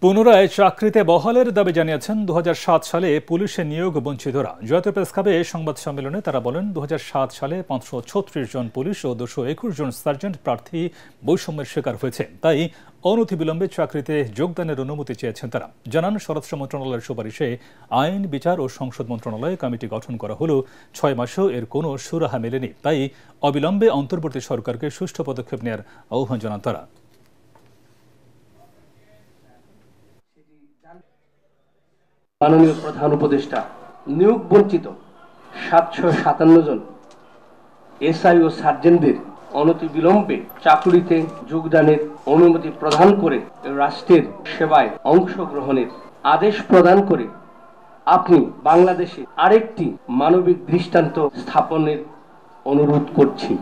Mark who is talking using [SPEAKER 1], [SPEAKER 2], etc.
[SPEAKER 1] পুনরায় চাকরিতে বহালের দাবি জানিয়েছেন 2007 সালে পুলিশে নিয়োগ বঞ্চিতরা। জাতীয় প্রেসক্লাবে সংবাদ সম্মেলনে তারা বলেন, 2007 সালে 536 জন পুলিশ ও 221 জন সার্জেন্ট প্রার্থী বৈষম্যের শিকার হয়েছে, তাই অনতিবিলম্বে চাকরিতে যোগদানের অনুমতি চেয়েছেন তারা। জানান, স্বরাষ্ট্র মন্ত্রণালয়ের সুপারিশে আইন, বিচার ও সংসদ মন্ত্রণালয়ে কমিটি গঠন করা হলেও 6 মাসেও এর কোনো সুরাহা মেলেনি, তাই অবিলম্বে অন্তর্বর্তী সরকারকে সুষ্ঠু পদক্ষেপ নেওয়ার আহ্বান জানান তারা।
[SPEAKER 2] মাননীয় প্রধান উপদেষ্টা নিয়োগ বঞ্চিত 757 জন এসআই ও সার্জেন্টদের অনতিবিলম্বে চাকুরিতে যোগদানের অনুমতি প্রদান করে রাষ্ট্রের সেবায় অংশগ্রহণের আদেশ প্রদান করে আপনি বাংলাদেশে আরেকটি মানবিক দৃষ্টান্ত স্থাপনের অনুরোধ করছি।